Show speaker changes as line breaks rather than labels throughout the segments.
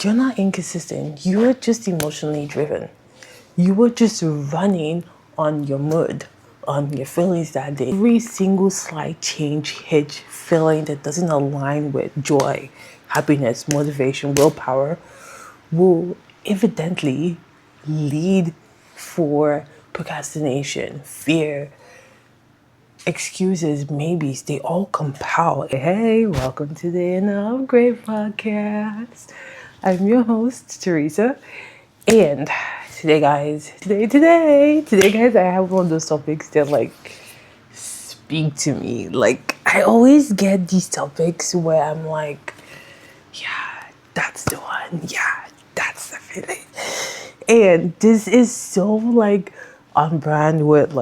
You're not inconsistent. You're just emotionally driven. You were just running on your mood, on your feelings that day. Every single slight change, hitch, feeling that doesn't align with joy, happiness, motivation, willpower will evidently lead for procrastination, fear, excuses, maybes. They all compile. Hey, welcome to the Inner Upgrade Podcast. I'm your host, Teresa. And today, guys, I have one of those topics that speak to me. Like, I always get these topics where I'm like, yeah, that's the one. Yeah, that's the feeling. And this is so on brand with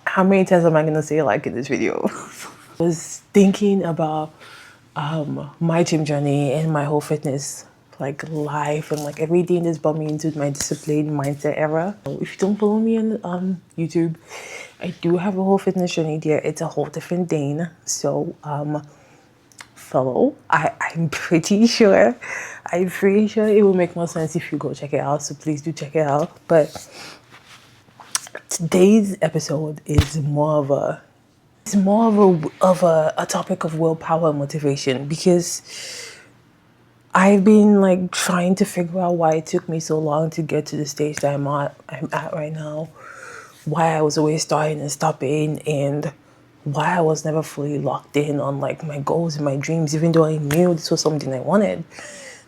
how many times am I gonna say in this video? I was thinking about my gym journey and my whole fitness life and everything that's brought me into my discipline mindset era. If you don't follow me on YouTube, I do have a whole fitness journey there. It's a whole different thing. So follow. I'm pretty sure it will make more sense if you go check it out. So please do check it out. But today's episode is more of a topic of willpower and motivation, because I've been trying to figure out why it took me so long to get to the stage that I'm at right now, why I was always starting and stopping, and why I was never fully locked in on my goals and my dreams, even though I knew this was something I wanted.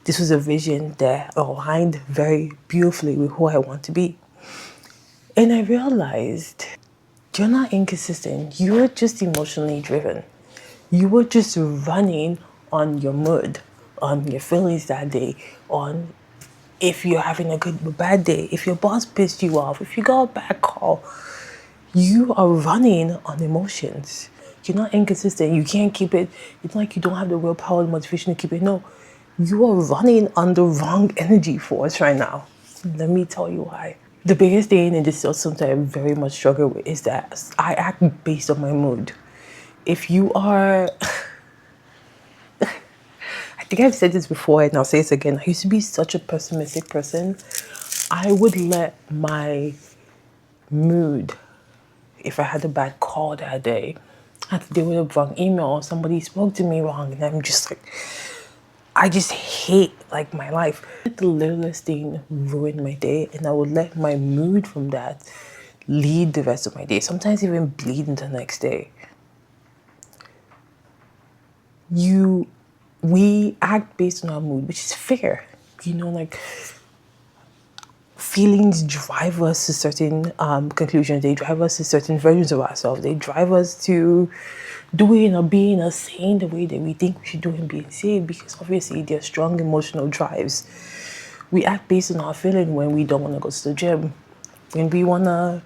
This was a vision that aligned very beautifully with who I want to be. And I realized you're not inconsistent. You're just emotionally driven. You were just running on your mood, on your feelings that day, on if you're having a good or bad day, if your boss pissed you off, if you got a bad call. You are running on emotions. You're not inconsistent. You can't keep it. It's like you don't have the willpower and motivation to keep it. No, you are running on the wrong energy force right now. Let me tell you why. The biggest thing, and this is something I very much struggle with, is that I act based on my mood. If you are, I think I've said this before and I'll say this again. I used to be such a pessimistic person. I would let my mood, if I had a bad call that day, I had to deal with a wrong email, or somebody spoke to me wrong, and I'm just I just hate my life. The littlest thing ruined my day, and I would let my mood from that lead the rest of my day, sometimes even bleed into the next day. We act based on our mood, which is fair. Feelings drive us to certain conclusions. They drive us to certain versions of ourselves. They drive us to doing or being or saying the way that we think we should do and being said, because obviously they're strong emotional drives. We act based on our feeling when we don't want to go to the gym, when we want to,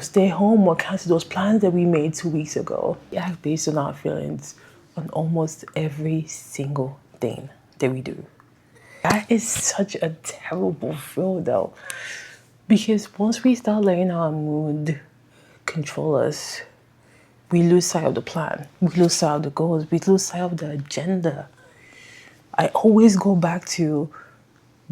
stay home or cancel those plans that we made 2 weeks ago. We act based on our feelings on almost every single thing that we do. That is such a terrible feel though, because once we start letting our mood control us, we lose sight of the plan, we lose sight of the goals, we lose sight of the agenda. I always go back to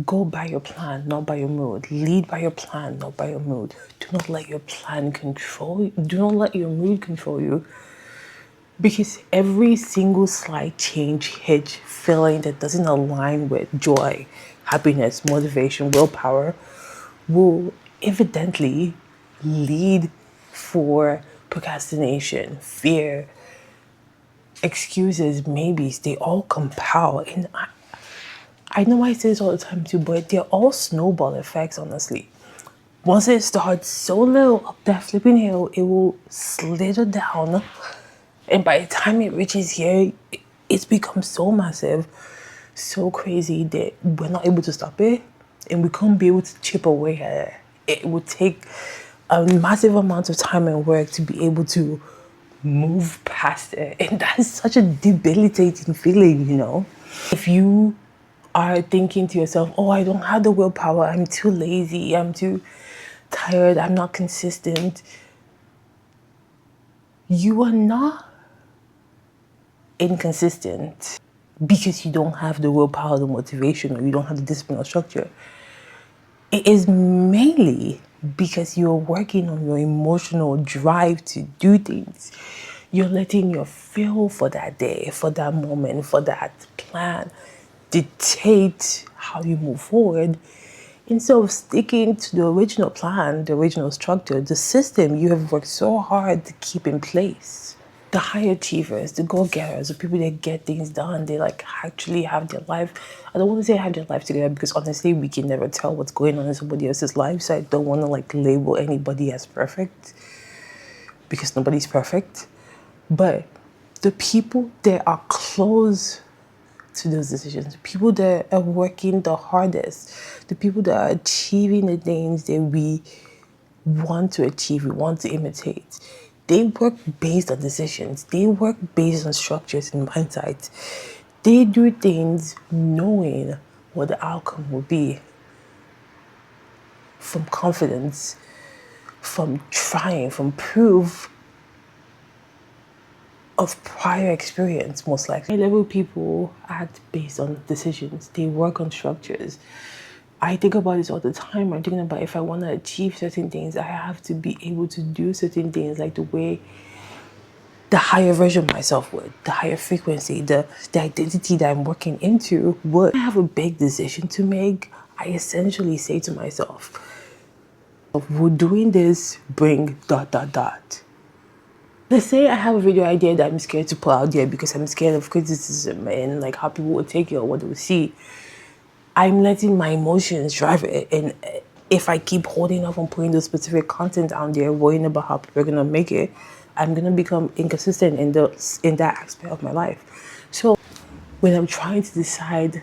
go by your plan, not by your mood. Lead by your plan, not by your mood. Do not let your plan control you. Do not let your mood control you. Because every single slight change, hitch, feeling that doesn't align with joy, happiness, motivation, willpower will evidently lead for procrastination, fear, excuses, maybes. They all compile. And I know I say this all the time too, but they're all snowball effects, honestly. Once it starts so little up that flipping hill, it will slither down. And by the time it reaches here, it's become so massive, so crazy that we're not able to stop it, and we can't be able to chip away at it. It would take a massive amount of time and work to be able to move past it. And that is such a debilitating feeling, If you are thinking to yourself, oh, I don't have the willpower, I'm too lazy, I'm too tired, I'm not consistent, you are not inconsistent. because you don't have the willpower, the motivation, or you don't have the discipline or structure. It is mainly because you're working on your emotional drive to do things. You're letting your feel for that day, for that moment, for that plan dictate how you move forward. Instead of sticking to the original plan, the original structure, the system you have worked so hard to keep in place. The high achievers, the go-getters, the people that get things done, they like actually have their life. I don't want to say have their life together because honestly, we can never tell what's going on in somebody else's life. So I don't want to like label anybody as perfect because nobody's perfect. But the people that are close to those decisions, the people that are working the hardest, the people that are achieving the things that we want to achieve, we want to imitate. They work based on decisions. They work based on structures and mindset. They do things knowing what the outcome will be from confidence, from trying, from proof of prior experience, most likely. High level people act based on decisions. They work on structures. I think about this all the time. I'm thinking about if I want to achieve certain things, I have to be able to do certain things like the way the higher version of myself would, the higher frequency, the identity that I'm working into would. I have a big decision to make. I essentially say to myself, would doing this bring dot dot dot? Let's say I have a video idea that I'm scared to put out there because I'm scared of criticism and like how people will take it or what they will see. I'm letting my emotions drive it, and if I keep holding off on putting the specific content out there, worrying about how people are gonna make it, I'm gonna become inconsistent in that aspect of my life. So when I'm trying to decide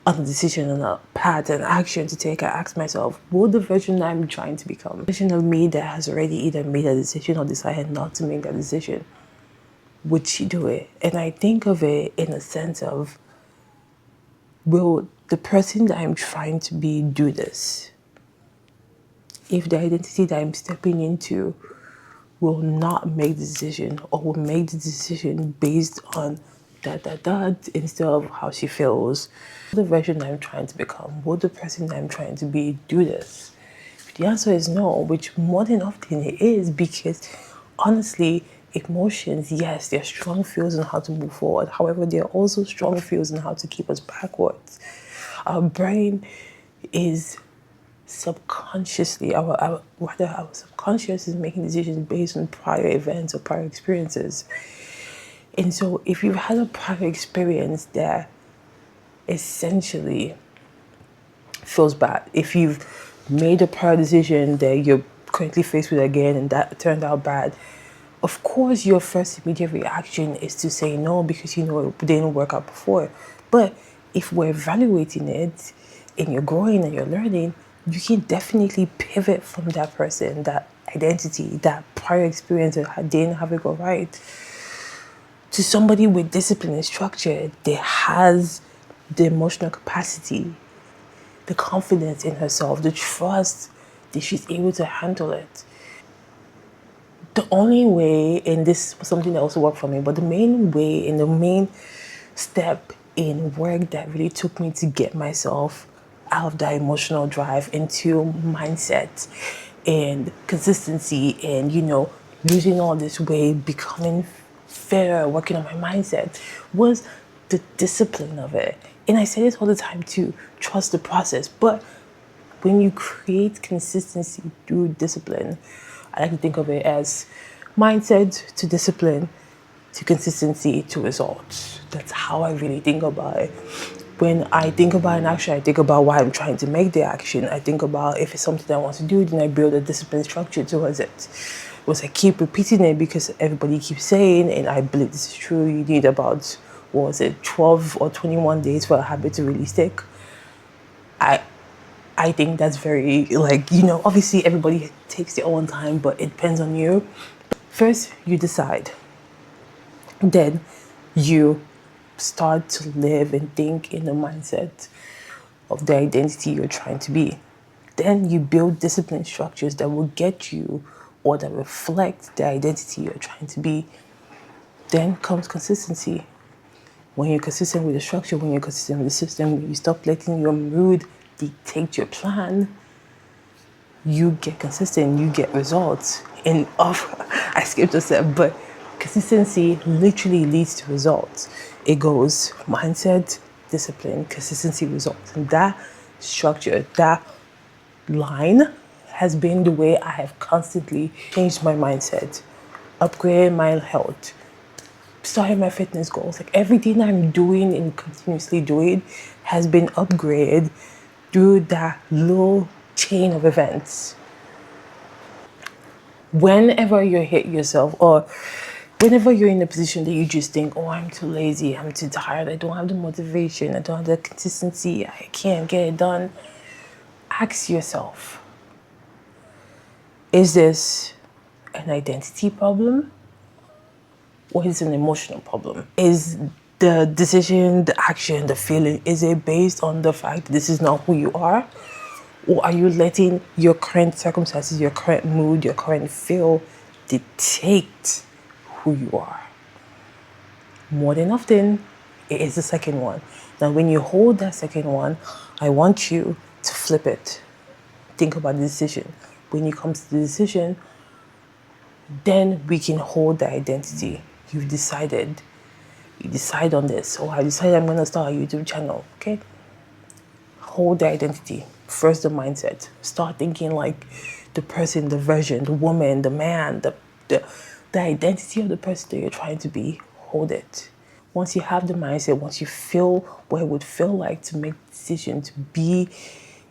on a decision and a path and action to take, I ask myself, will the version I'm trying to become, the version of me that has already either made a decision or decided not to make that decision, would she do it? And I think of it in a sense of, will the person that I'm trying to be do this? If the identity that I'm stepping into will not make the decision or will make the decision based on that instead of how she feels, the version that I'm trying to become, will the person that I'm trying to be do this? If the answer is no, which more than often it is, because honestly, emotions, yes, they're strong feels on how to move forward. However, they're also strong feels on how to keep us backwards. Our brain is subconsciously, our subconscious is making decisions based on prior events or prior experiences. And so if you've had a prior experience that essentially feels bad, if you've made a prior decision that you're currently faced with again and that turned out bad, of course your first immediate reaction is to say no because you know it didn't work out before. But if we're evaluating it and you're growing and you're learning, you can definitely pivot from that person, that identity, that prior experience that didn't have it go right, to somebody with discipline and structure that has the emotional capacity, the confidence in herself, the trust that she's able to handle it. The only way, and this was something that also worked for me, but the main way and the main step in work that really took me to get myself out of that emotional drive into mindset and consistency and, losing all this weight, becoming fitter, working on my mindset was the discipline of it. And I say this all the time too, trust the process. But when you create consistency through discipline, I like to think of it as mindset to discipline to consistency to results. That's how I really think about it. When I think about an action, I think about why I'm trying to make the action. I think about if it's something I want to do, then I build a discipline structure towards it. Once I keep repeating it because everybody keeps saying, and I believe this is true, you need about, 12 or 21 days for a habit to really stick. I think that's very, obviously everybody takes their own time, but it depends on you. First, you decide. Then you start to live and think in the mindset of the identity you're trying to be. Then you build discipline structures that will get you or that reflect the identity you're trying to be. Then comes consistency. When you're consistent with the structure, when you're consistent with the system, when you stop letting your mood dictate your plan, you get consistent, you get results. And I skipped a step, but consistency literally leads to results. It goes mindset, discipline, consistency, results. And that structure, that line has been the way I have constantly changed my mindset, upgraded my health, started my fitness goals. Like everything I'm doing and continuously doing has been upgraded through that little chain of events. Whenever you hit yourself, or whenever you're in a position that you just think, oh, I'm too lazy, I'm too tired, I don't have the motivation, I don't have the consistency, I can't get it done, ask yourself, is this an identity problem or is it an emotional problem? Is the decision, the action, the feeling, is it based on the fact this is not who you are? Or are you letting your current circumstances, your current mood, your current feel dictate who you are? More than often, it is the second one. Now, when you hold that second one, I want you to flip it. Think about the decision. When it comes to the decision, then we can hold the identity. You've decided. You decide on this. Oh, I decided I'm going to start a YouTube channel. Okay? Hold the identity. First, the mindset. Start thinking like the person, the version, the woman, the man, the identity of the person that you're trying to be. Hold it. Once you have the mindset, once you feel what it would feel like to make the decision to be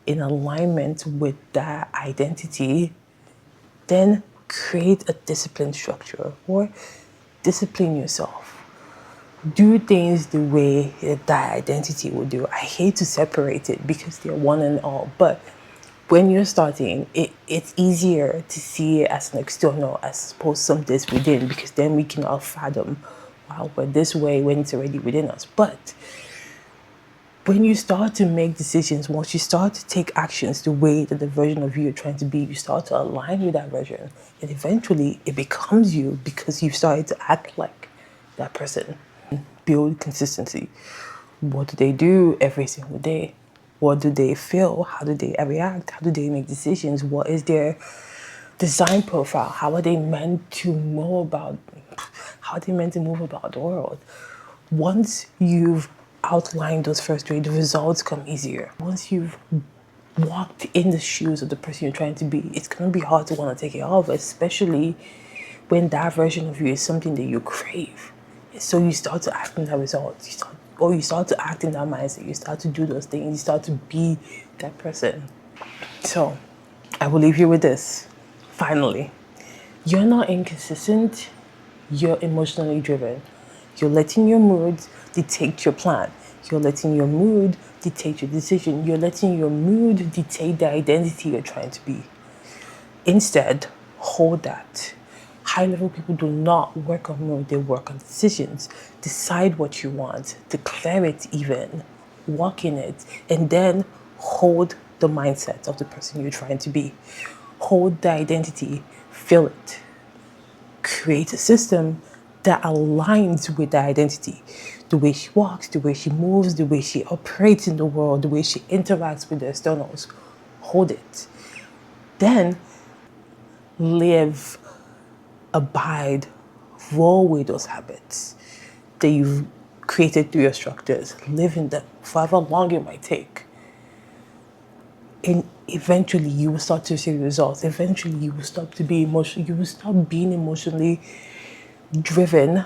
in alignment with that identity, then create a discipline structure or discipline yourself. Do things the way that identity would do. I hate to separate it because they're one and all, but when you're starting, it's easier to see it as an external as opposed to something that's within, because then we can all fathom, wow, we're this way when it's already within us. But when you start to make decisions, once you start to take actions the way that the version of you you're trying to be, you start to align with that version, and eventually it becomes you because you've started to act like that person. Build consistency. What do they do every single day? What do they feel? How do they react? How do they make decisions? What is their design profile? How are they meant to move about? How are they meant to move about the world? Once you've outlined those first three, the results come easier. Once you've walked in the shoes of the person you're trying to be, it's gonna be hard to want to take it off, especially when that version of you is something that you crave. So you start to act in that result. You start to act in that mindset. You start to do those things. You start to be that person. So I will leave you with this. Finally, you're not inconsistent. You're emotionally driven. You're letting your mood dictate your plan. You're letting your mood dictate your decision. You're letting your mood dictate the identity you're trying to be. Instead, hold that. High-level people do not work on mood, they work on decisions. Decide what you want, declare it even, walk in it, and then hold the mindset of the person you're trying to be. Hold the identity, feel it. Create a system that aligns with the identity. The way she walks, the way she moves, the way she operates in the world, the way she interacts with the externals. Hold it. Then live, abide, roll with those habits that you've created through your structures. Live in them for however long it might take. And eventually you will start to see results. Eventually you will stop to be emotional. You will stop being emotionally driven.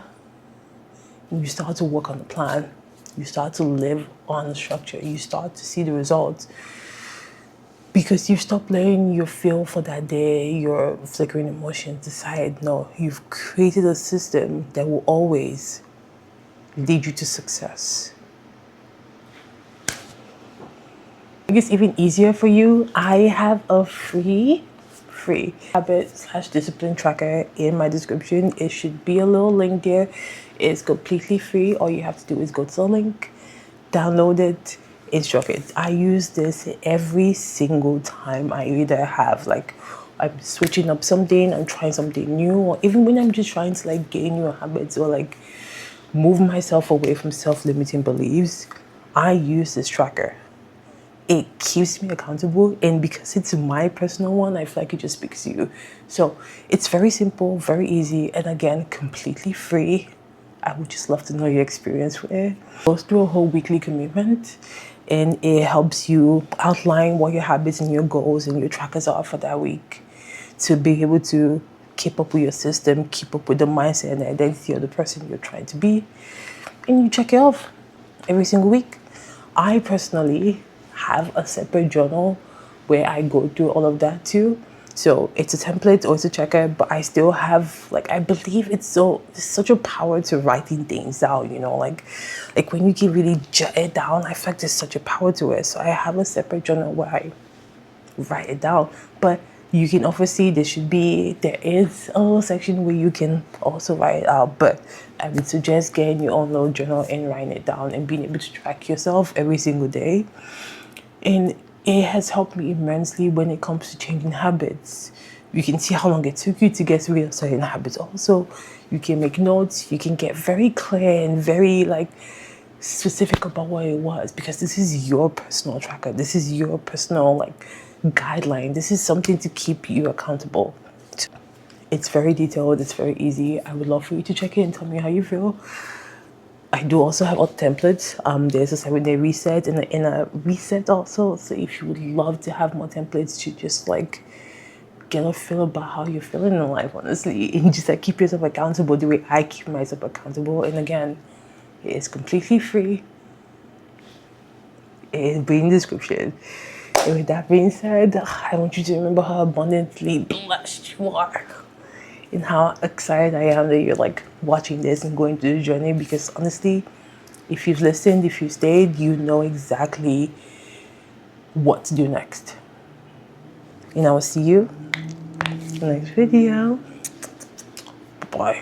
You start to work on the plan. You start to live on the structure. You start to see the results. Because you stop letting your feel for that day, your flickering emotions decide. No, you've created a system that will always lead you to success. I guess even easier for you, I have a free habit/discipline tracker in my description. It should be a little link there. It's completely free. All you have to do is go to the link, download it, instruct it. I use this every single time I either have like I'm switching up something, I'm trying something new, or even when I'm just trying to like gain new habits or like move myself away from self-limiting beliefs, I use this tracker. It keeps me accountable, and because it's my personal one, I feel like it just speaks to you. So it's very simple, very easy, and again, completely free. I would just love to know your experience with it. It goes through a whole weekly commitment, and it helps you outline what your habits and your goals and your trackers are for that week, to be able to keep up with your system, keep up with the mindset and the identity of the person you're trying to be, and you check it off every single week. I personally have a separate journal where I go through all of that too. So it's a template or it's a checker, but I still have, like, I believe there's such a power to writing things down, like when you can really jot it down, I feel like there's such a power to it. So I have a separate journal where I write it down. But you can obviously, there is a little section where you can also write it out, but I would suggest getting your own little journal and writing it down and being able to track yourself every single day. And it has helped me immensely when it comes to changing habits. You can see how long it took you to get rid of certain habits. Also, you can make notes, you can get very clear and very specific about what it was, because this is your personal tracker. This is your personal guideline. This is something to keep you accountable. It's very detailed, it's very easy. I would love for you to check it and tell me how you feel. I do also have other templates. There's a 7-day reset and an inner reset also. So if you would love to have more templates to just get a feel about how you're feeling in life, honestly, and just keep yourself accountable the way I keep myself accountable. And again, it is completely free. It is in the description. And with that being said, I want you to remember how abundantly blessed you are and how excited I am that you're watching this and going through the journey, because honestly, if you've listened, if you stayed, you know exactly what to do next. And I will see you in the next video. Bye.